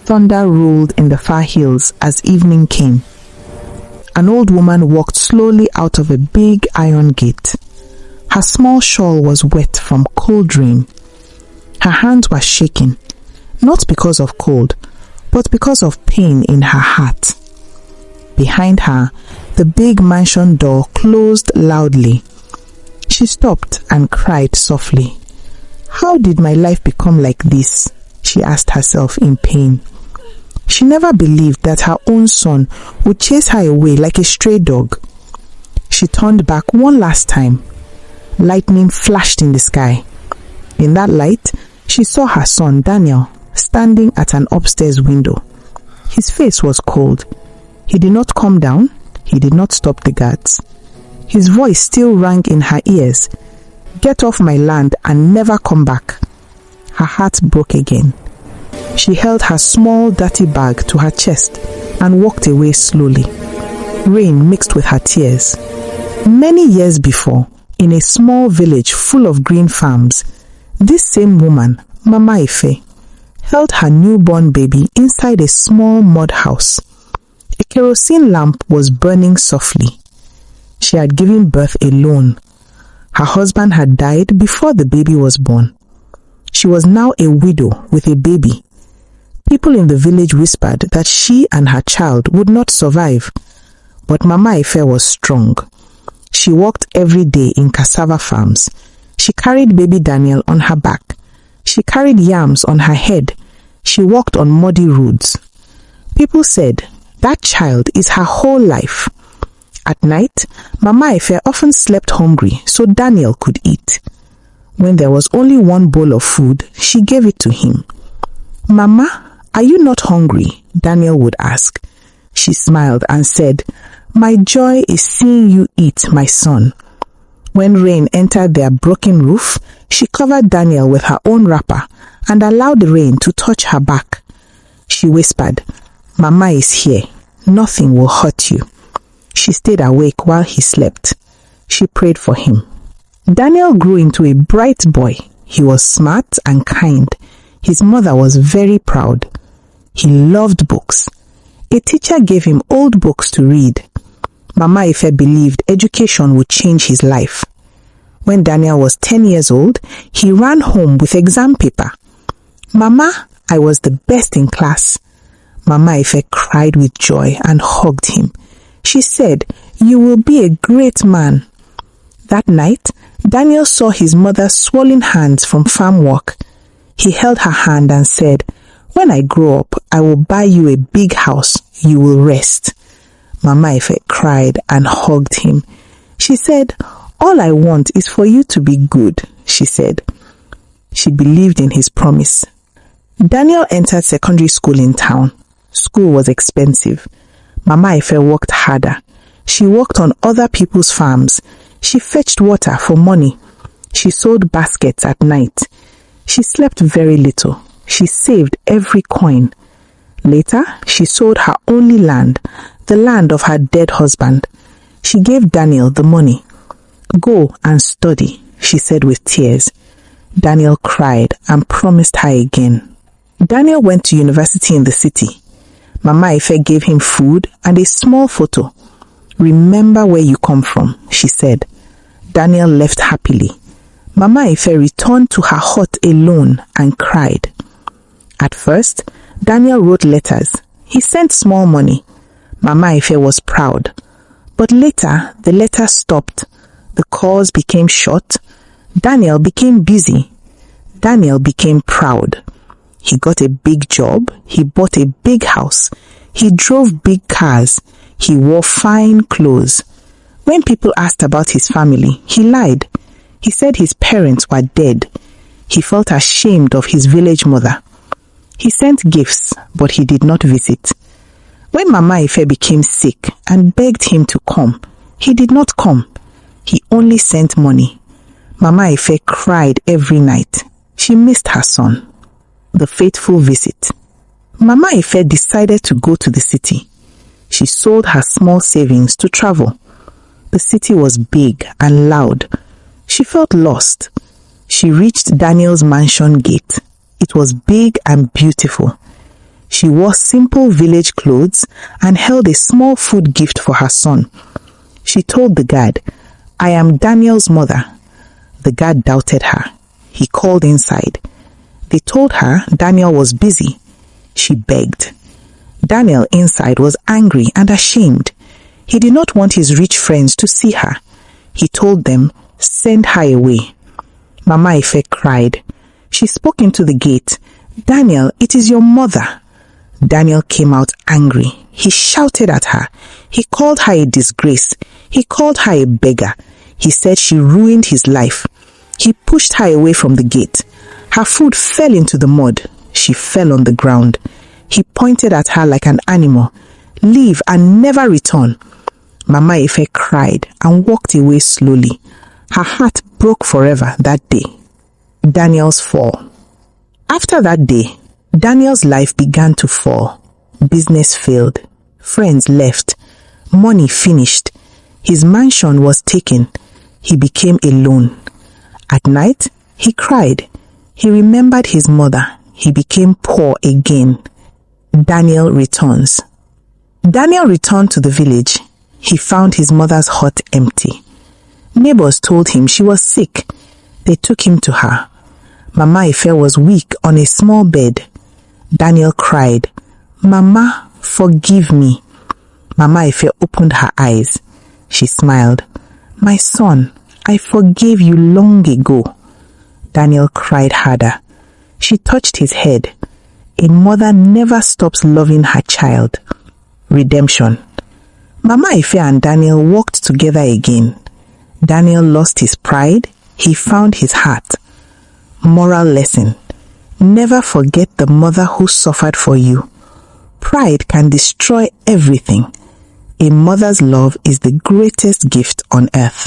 Thunder rolled in the far hills as evening came. An old woman walked slowly out of a big iron gate. Her small shawl was wet from cold rain. Her hands were shaking, not because of cold, but because of pain in her heart. Behind her, the big mansion door closed loudly. She stopped and cried softly. How did my life become like this? She asked herself in pain. She never believed that her own son would chase her away like a stray dog. She turned back one last time. Lightning flashed in the sky. In that light, she saw her son Daniel standing at an upstairs window. His face was cold. He did not come down. He did not stop the guards. His voice still rang in her ears. Get off my land and never come back. Her heart broke again. She held her small dirty bag to her chest and walked away slowly. Rain mixed with her tears. Many years before, in a small village full of green farms, this same woman, Mama Efe, held her newborn baby inside a small mud house. A kerosene lamp was burning softly. She had given birth alone. Her husband had died before the baby was born. She was now a widow with a baby. People in the village whispered that she and her child would not survive. But Mama Efe was strong. She worked every day in cassava farms. She carried baby Daniel on her back. She carried yams on her head. She walked on muddy roads. People said, that child is her whole life. At night, Mama Efe often slept hungry so Daniel could eat. When there was only one bowl of food, she gave it to him. Mama, are you not hungry? Daniel would ask. She smiled and said, my joy is seeing you eat, my son. When rain entered their broken roof, she covered Daniel with her own wrapper and allowed the rain to touch her back. She whispered, Mama is here. Nothing will hurt you. She stayed awake while he slept. She prayed for him. Daniel grew into a bright boy. He was smart and kind. His mother was very proud. He loved books. A teacher gave him old books to read. Mama Efe believed education would change his life. When Daniel was 10 years old, he ran home with exam paper. Mama, I was the best in class. Mama Efe cried with joy and hugged him. She said, you will be a great man. That night, Daniel saw his mother's swollen hands from farm work. He held her hand and said, when I grow up, I will buy you a big house. You will rest. Mama Efe cried and hugged him. She said, all I want is for you to be good, she said. She believed in his promise. Daniel entered secondary school in town. School was expensive. Mama Efe worked harder. She worked on other people's farms. She fetched water for money. She sewed baskets at night. She slept very little. She saved every coin. Later, she sold her only land, the land of her dead husband. She gave Daniel the money. Go and study, she said with tears. Daniel cried and promised her again. Daniel went to university in the city. Mama Efe gave him food and a small photo. Remember where you come from, she said. Daniel left happily. Mama Efe returned to her hut alone and cried. At first, Daniel wrote letters. He sent small money. Mama Efe was proud. But later, the letters stopped. The calls became short. Daniel became busy. Daniel became proud. He got a big job. He bought a big house. He drove big cars. He wore fine clothes. When people asked about his family, he lied. He said his parents were dead. He felt ashamed of his village mother. He sent gifts, but he did not visit. When Mama Efe became sick and begged him to come, he did not come. He only sent money. Mama Efe cried every night. She missed her son. The fateful visit. Mama Efe decided to go to the city. She sold her small savings to travel. The city was big and loud. She felt lost. She reached Daniel's mansion gate. It was big and beautiful. She wore simple village clothes and held a small food gift for her son. She told the guard, "I am Daniel's mother." The guard doubted her. He called inside. They told her Daniel was busy. She begged. Daniel inside was angry and ashamed. He did not want his rich friends to see her. He told them, "Send her away." Mama Efe cried. She spoke into the gate. "Daniel, it is your mother." Daniel came out angry. He shouted at her. He called her a disgrace. He called her a beggar. He said she ruined his life. He pushed her away from the gate. Her food fell into the mud. She fell on the ground. He pointed at her like an animal. "Leave and never return." Mama Efe cried and walked away slowly. Her heart broke forever that day. Daniel's fall. After that day, Daniel's life began to fall. Business failed. Friends left. Money finished. His mansion was taken. He became alone. At night, he cried. He remembered his mother. He became poor again. Daniel returns. Daniel returned to the village. He found his mother's hut empty. Neighbors told him she was sick. They took him to her. Mama Efe was weak on a small bed. Daniel cried, "Mama, forgive me." Mama Efe opened her eyes. She smiled. "My son, I forgave you long ago." Daniel cried harder. She touched his head. A mother never stops loving her child. Redemption. Mama Efe and Daniel walked together again. Daniel lost his pride. He found his heart. Moral lesson. Never forget the mother who suffered for you. Pride can destroy everything. A mother's love is the greatest gift on earth.